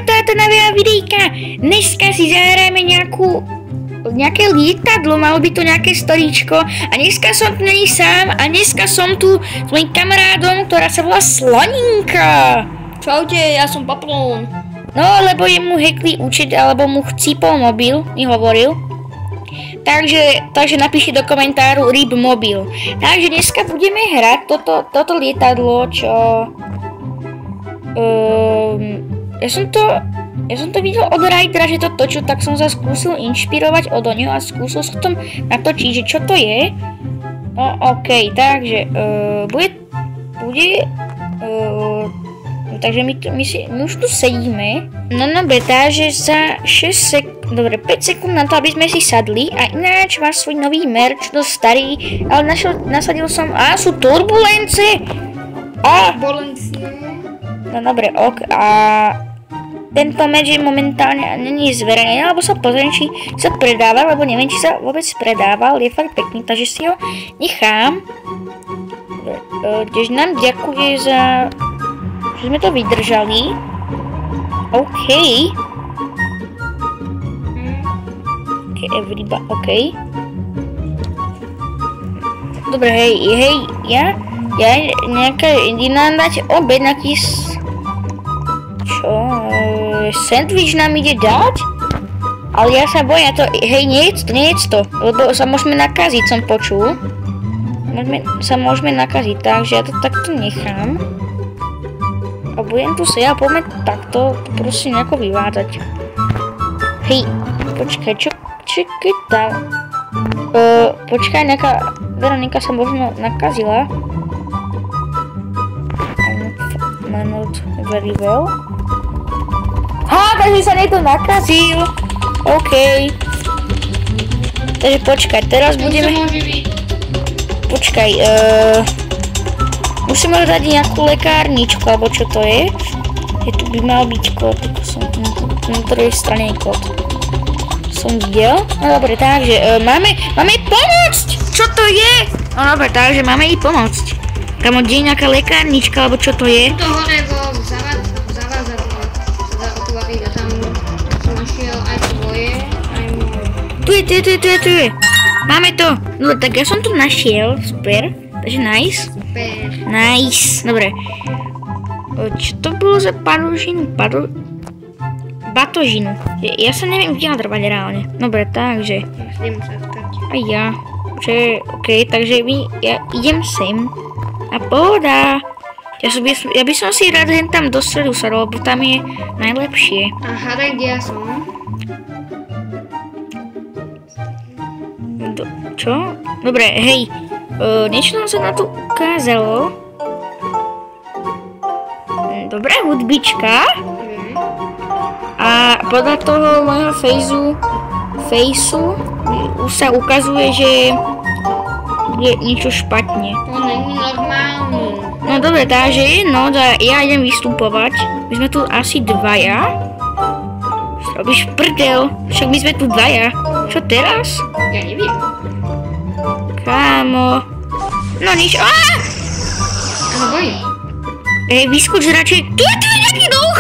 táto nového videjka. Dneska si zahrajeme nejaké lietadlo, malo by to nejaké storíčko. A dneska som tu není sám a dneska som tu s mojím kamarádom, ktorá sa volá Sloninka. Čaute, ja som Paplón. No, lebo jemu hackli účet, alebo mu chcípol mobil, mi hovoril. Takže napíšte do komentáru RIP mobil. Takže dneska budeme hrať toto lietadlo, čo... Ja som to videl od Raidera, že to točil, tak som sa skúsil inšpirovať od neho a skúsil som to natočiť, že čo to je. No okej, takže takže my už tu sedíme. No dobre, takže za 5 sekúnd na to, aby sme si sadli. A ináč máš svoj nový merch, dosť starý, ale nasadil som... sú turbulence! No dobre, ok. A tento merch je momentálne není zverejnený, alebo sa pozriem, či sa predáva, lebo neviem, či sa vôbec predával. Je fakt pekný, takže si ho nechám. Tiež nám ďakuje za... že sme to vydržali. OK. OK. Dobre, hej, ja nejaká iná dať obed na čo? Sandwich nám ide dať? Ale ja sa bojím, hej, nejedz to, lebo sa môžeme nakaziť, som počul. Môžeme nakaziť, takže ja to takto nechám. A budem tu sedieť a poďme takto prosím nejako vyvádzať. Hej, počkaj, čo keď tam? Počkaj, nejaká Veronika sa možno nakazila. Not very well. Takže sa niekto nakazil. OK. Takže počkaj, teraz budeme... Počkaj, musíme dať nejakú lekárničku, alebo čo to je? Je tu by mal byť kód, ako som na druhej strane kód. Som videl. No dobre, takže máme pomôcť! Čo to je? No dobre, takže máme jej pomôcť. Kamo, kde je nejaká lekárnička, alebo čo to je? To hore vo zavázadle sa dá otvoriť a tam som našiel aj tvoje, aj moje. Tu je. Máme to. No tak ja som to našiel, super. Takže nice. Super. Nice, dobre. Čo to bolo za batožinu? Ja sa neviem vyjadrovať reálne. Dobre, takže. Aj ja. OK, takže ja idem sem. A pohoda. Ja by som si rád hen tam do stredu sadol, lebo tam je najlepšie. A hádaj, kde ja som? Čo? Dobre, hej. Niečo nám sa na to ukázalo. Dobrá hudbička. A podľa toho môjho fejsu už sa ukazuje, že je niečo špatne. To není normálne. No dobre, takže ja idem vystupovať. My sme tu asi dvaja. Robíš prdel, však my sme tu dvaja. Čo teraz? Ja neviem. Kámo. No nič. Áno, bojím. Vyskoč radšej. Tu je nejaký duch!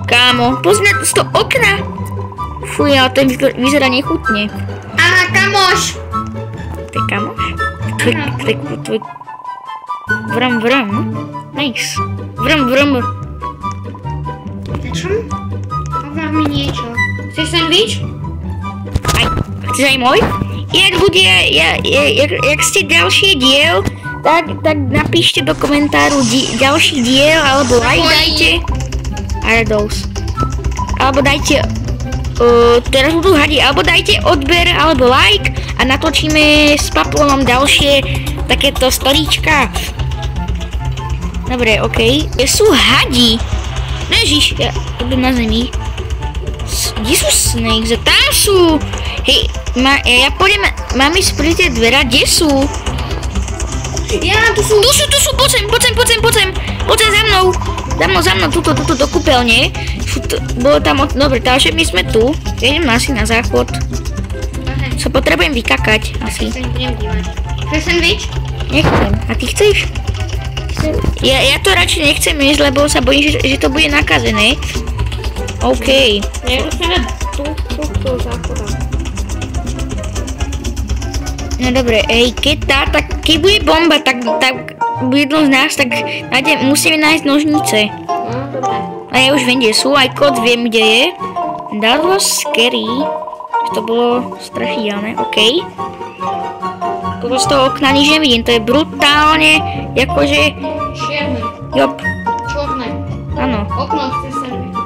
Kámo, pozri z toho okna. Fuj, ale ten vyzerá nechutne. Kamoš! To je kamoš? Tvoj... Vram. Nice. Vram. Čo? Povar mi niečo. Chceš sandwich? Chceš aj môj? Jak bude, jak ste ďalší diel, tak napíšte do komentáru ďalší diel, alebo like dajte. Alebo dajte, teraz budú hadiť, alebo dajte odber, alebo like a natočíme s Paplónom ďalšie takéto storíčka. Dobre, OK. Kde sú hadi? Ježiš, ja idem na zemi. Kde sú snakes? Tam sú! Hej, ja pôjdem, mám ísť pri tie dvera, kde sú? Tu sú, poďme, za mnou, tuto do kúpeľne. Bolo tam, dobre, takže my sme tu. Ja idem asi na záchod. Sa potrebujem vykakať, asi. Chceš sandwich? Nechcem, a ty chceš? Ja to radšej nechcem jesť, lebo sa bojím, že to bude nakazené. OK. Niekto sa na tú záchoda. No dobre, keď bude bomba, tak jedno z nás, tak musíme nájsť nožnice. No, dobre. A ja už viem, kde sú, aj kód viem, kde je. That was scary. To bolo strašidelné, OK. Z toho okna nič nevidím, to je brutálne, akože... Čierne. Jop. Čorné. Áno. Okno chce sandwich.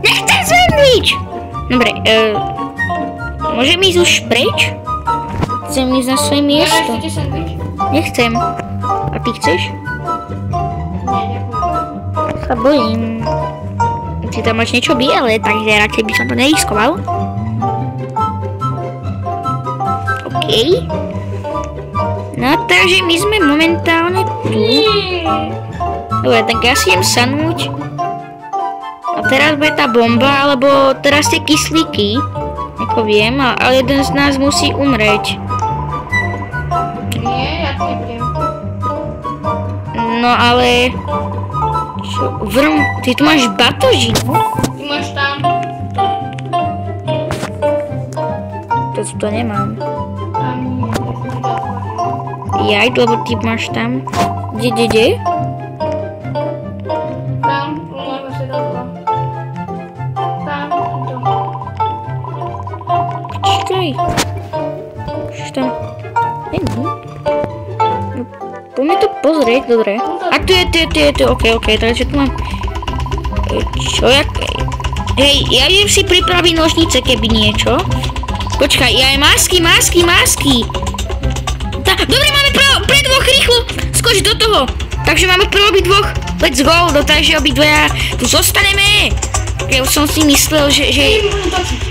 Nechcem sandwich! Dobre, môžem ísť už preč? Chcem ísť na svoje miesto. Chcete sandwich? Nechcem. A ty chceš? Nie, ďakujem. Sa bojím. Ty tam máš niečo biele, takže radšej by som to neriskoval. OK. No takže my sme momentálne tu. Dobre, tak ja si idem sadnúť. A teraz bude tá bomba, alebo teraz tie kyslíky. Ako viem, ale jeden z nás musí umrieť. Nie, ja to nebudem. No ale... Čo? Ty tu máš batožinu? Ty máš tam. To nemám. Tam nie, ja som ti dal. Jaj, lebo ty máš tam. Kde? Tam, môžeme si dať dva. Tam, tu. Počkaj. Už tam... Není. No, poďme to pozrieť, dobre. A tu je, ok, takže tu mám... Čo, jak... Hej, ja idem si pripraviť nožnice, keby niečo. Počkaj, ja aj masky. Dobre, máme pre dvoch, rýchlo, skoč do toho. Takže máme pre obi dvoch, let's go, takže obidvaja tu zostaneme. Ja už som si myslel, že... Môžem točiť.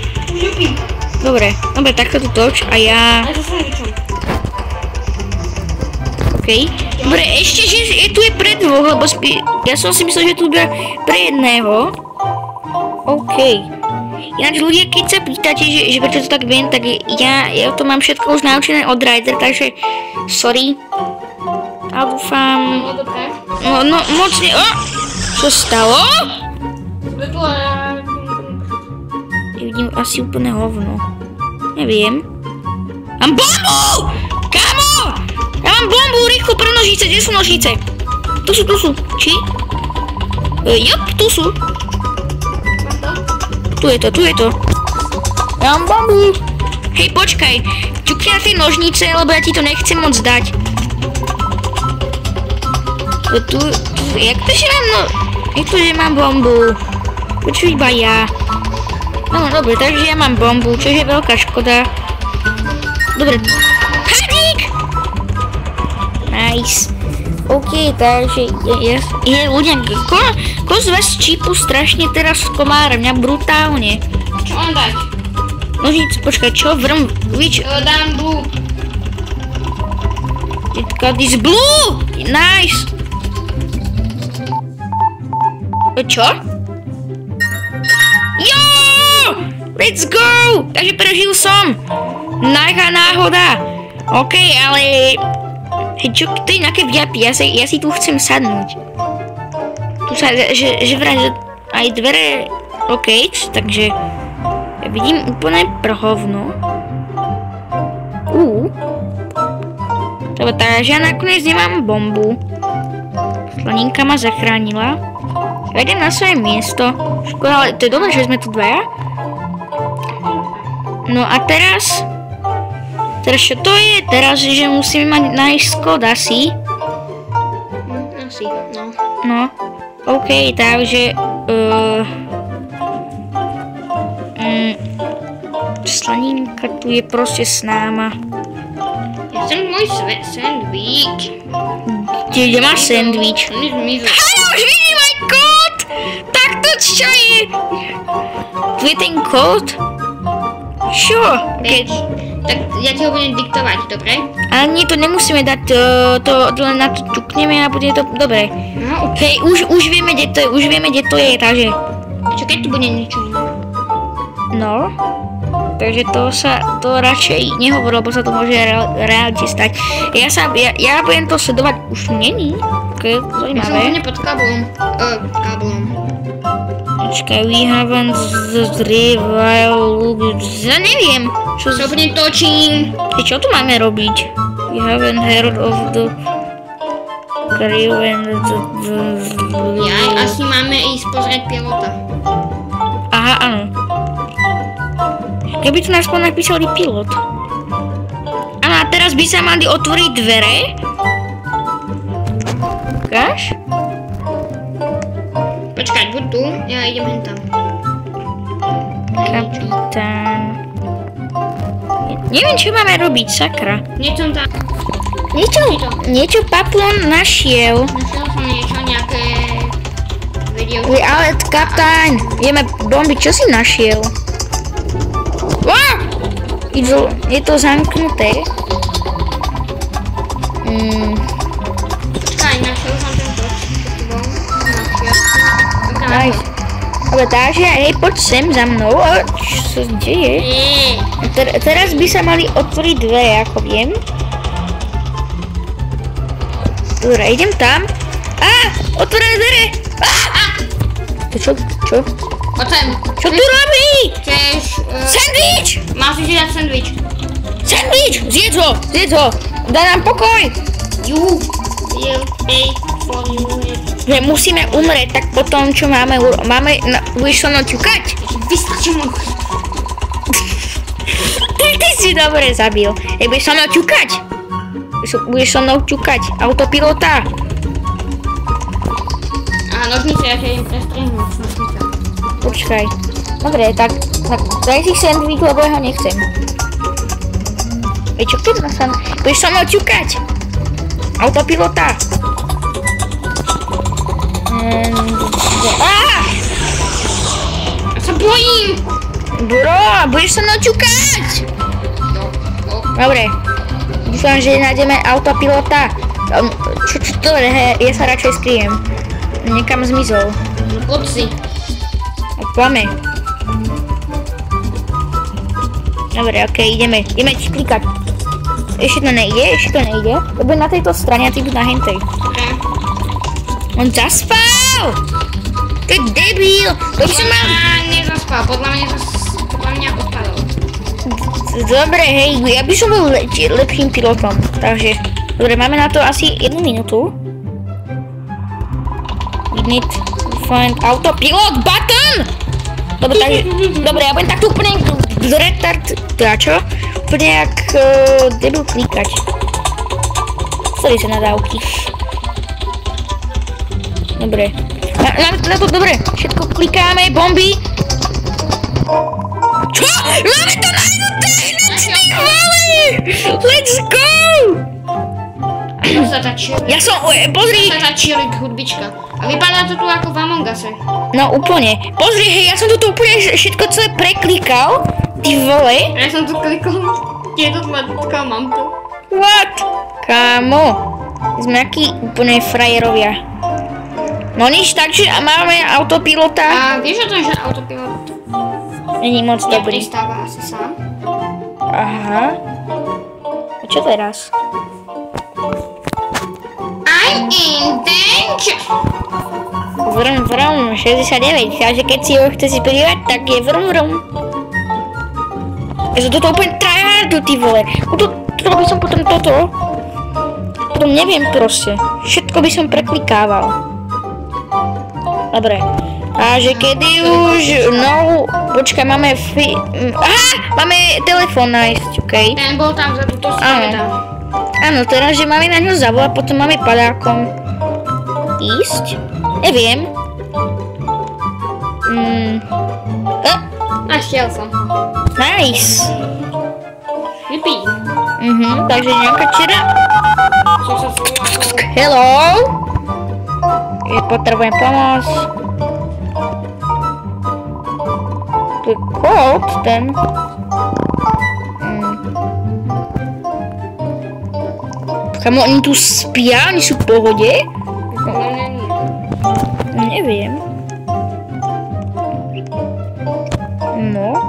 Ľubím. Dobre, takto tu toč a ja... Aj so sandwichom. OK. Dobre, ešte, že tu je pre dvoch, lebo ja som si myslel, že tu je pre jedného. OK. Ináč ľudia, keď sa pýtate, že prečo to tak viem, tak ja to mám všetko už naučené od Ryder, takže sorry. A dúfam... No, dobre. No, moc ne... Čo stalo? Vidím asi úplne hovno. Neviem. Mám bombu! Kámo! Ja mám bombu, rýchlo pre nožnice, kde sú nožnice? Tu sú. Či? Jop, tu sú. Tu je to. Ja mám bombu. Hej, počkaj. Ťukni na tie nožnice, lebo ja ti to nechcem moc dať. Jak to, že mám bombu? Počuj iba ja. No, dobre, takže ja mám bombu, čo je veľká škoda. Dobre. Hadík! Nice. OK, takže ľudia, ko z vás čípu strašne teraz komára, mňa brutálne. Čo mám dať? Nožnice, počkaj, čo? Which? Dám blue. It got this blue! Nice! Čo? Jo! Let's go! Takže prežil som. Najhá náhoda. OK, ale... Hej, čo, to je nejaké VIP, ja si tu chcem sadnúť. Tu sa, že vraj aj dvere, OK, takže ja vidím úplne prhovno. Takže ja nakoniec nemám bombu. Slaninka ma zachránila. Ja idem na svoje miesto. Škoda, ale to je dobré, že sme tu dvaja. No a teraz čo to je? Teraz, že musíme mať nájsť kód asi. Asi, no. No, OK, takže... Slaninka tu je proste s náma. Ja chcem môj sandwich. Kde máš sandwich? Halo, už vidím aj kód! Tak to čo je? Tu je ten kód? Čo? Tak ja ti ho budem diktovať, dobre? Ale nie, to nemusíme dať, to len na to ťukneme a bude to dobre. No, ok. Hej, už vieme, kde to je, takže... Čo keď tu bude niečo iné? No, takže to radšej nehovor, lebo sa to môže reálne stať. Ja budem to sledovať, už není. Ok, Ja som zaujímavé. úplne pod káblom. Počkaj, we haven't ja neviem. Čo Stopne točím. Čo tu máme robiť? We haven't heard of the crew and Ja, asi máme ísť pozrieť pilota. Aha, áno. Keby tu nás napísali pilot. Áno, a teraz by sa mali otvoriť dvere. Ukáž? Počkať, buď tu, ja idem hen tam. Kapitán. Neviem, čo máme robiť, sakra. Niečo tam. Niečo Paplon našiel. Našiel som niečo, nejaké video. Ale kapitán, ideme bombiť, čo si našiel? Je to zamknuté. Počkaj, našiel som ten toč. Nice. Ale takže, hej, poď sem za mnou. Čo sa deje? Teraz by sa mali otvoriť dvere, ako viem. Dobre, idem tam. Otvorené dvere! To čo? Poď sem. Čo tu robí? Chceš... Sandwich! Máš si dať sandwich. Sandwich! Zjedz ho! Daj nám pokoj! You will pay for you. Že musíme umrieť, tak potom, čo máme budeš so mnou ťukať? Vystačím mu. Ty si dobre zabil. Budeš so mnou ťukať? Budeš so mnou ťukať? Autopilota? Nožnice, ja ťa idem prestrihnúť. Nožnice. Počkaj. Dobre, tak daj si sandwich, lebo ja ho nechcem. Čo keď sa... Budeš so mnou ťukať? Autopilota? Ja sa bojím! Bro, budeš so mnou ťukať? Dobre. Dúfam, že nájdeme autopilota. Čo to je? Ja sa radšej skriem. Niekam zmizol. Poď si. Poďme. Dobre, okej, ideme klikať. Ešte to nejde. Lebo na tejto strane a ty buď na hentej. On zaspal! To je debil! Nezaspal, podľa mňa odpadol. Dobre, hej, ja by som bol lepším pilotom. Takže, dobre, máme na to asi 1 minútu. We need to find autopilot button! Dobre, ja budem takto úplne úplne jak debil klikať. Sorry za nadávky. Dobre. Na to dobre. Všetko klikáme, bomby. Čo? Máme to na jednotné chváli! Let's go! Ja som, pozri. Sa začíli hudbička. A vypadá to tu ako v Among Use. No úplne. Pozri, hej, ja som tu úplne všetko celé preklikal. Ty vole. Ja som tu klikol. Je to tlačka, mám to. What? Kámo. Sme akí úplne frajerovia. No nič, takže máme autopilota. A vieš o tom, že autopilot není moc dobrý. Nepristáva asi sám. Aha. A čo teraz? I'm in danger. Vrum, 69. Takže keď si ho chce si pridívať, tak je vrum. Ja som toto úplne tryhardu, ty vole. Toto by som potom toto. Potom neviem proste. Všetko by som preklikával. Dobre. A že kedy už, no, počkaj, máme máme telefón nájsť, okej? Ten bol tam za túto stranu. Áno, teraz, že máme na ňo zavolať, potom máme padákom ísť. Neviem. Našiel som ho. Nice. Vypí. Takže nejaká čera. Čo sa zvolalo? Hello. Potrebujem pomoc. Tu je kód, ten. Kamo, oni tu spia? Oni sú v pohode? Neviem. No.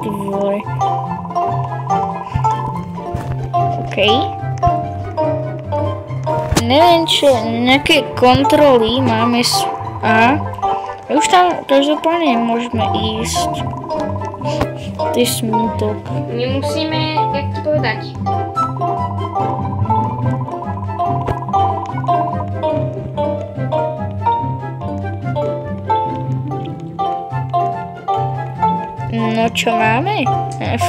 Ty vole. Okej. Neviem čo, nejaké kontroly máme Už tam každopádne môžeme ísť. To je smútok. My musíme, jak to povedať? No čo máme?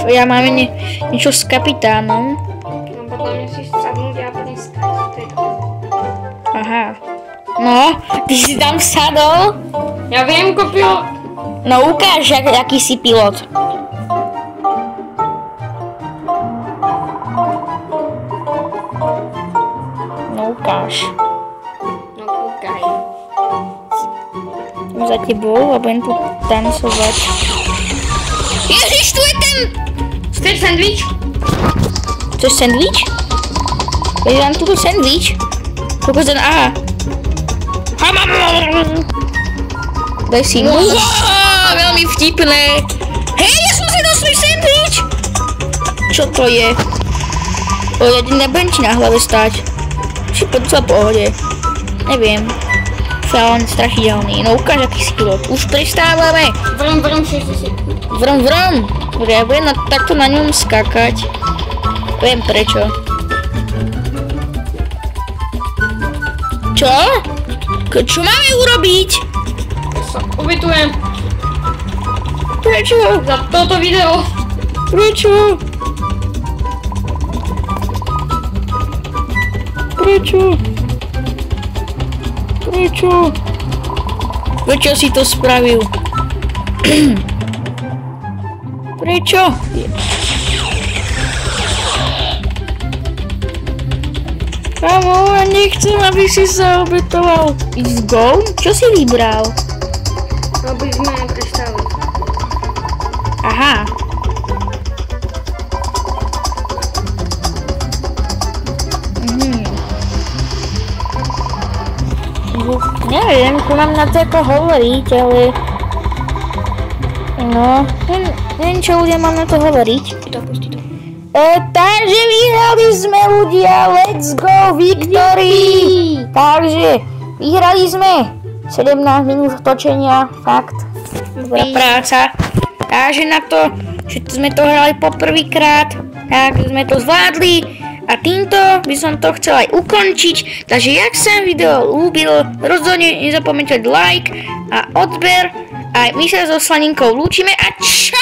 Ja máme niečo s kapitánom. No podľa mňa si sadnúť a potom skať. To je to. Aha. No, ty si tam sadol? Ja viem, kopio. No ukáž, aký si pilot. No ukáž. No kúkaj. Za tebou a budem tu tancovať. Ježiš, tu je ten! Chceš sandvič? Chceš sandvič? Ja dám túto sandvič. Koľko ten aha. Daj si mu. Veľmi vtipné. Hej, ja som si dal svoj sandvič. Čo to je? O, ja nebudem ti na hlave stáť. Či po celé pohode. Neviem. Len strašidelný. No ukáž, aký si pilot. Už prestávame. Vrom 60. Vrom. Dobre, ja budem takto na ňom skákať. Viem prečo. Čo? Čo máme urobiť? Ja sa obetujem Prečo? za toto video. Prečo? Prečo si to spravil? Prečo? Kámo, ja nechcem, aby si sa obetoval. Let's go? Čo si vybral? Aby sme prestali. Aha. Neviem, čo mám na to ako hovoriť, ale... No, neviem, čo ľudia mám na to hovoriť. Pusti to. Takže vyhrali sme ľudia, let's go, victory! Takže vyhrali sme 17 minút točenia, fakt. Dobrá práca. Takže na to, že sme to hrali poprvýkrát, tak sme to zvládli. A týmto by som to chcel aj ukončiť, takže jak sa vám video ľúbilo, rozhodne nezapomeňte like a odber a my sa so Slaninkou lúčime a čau!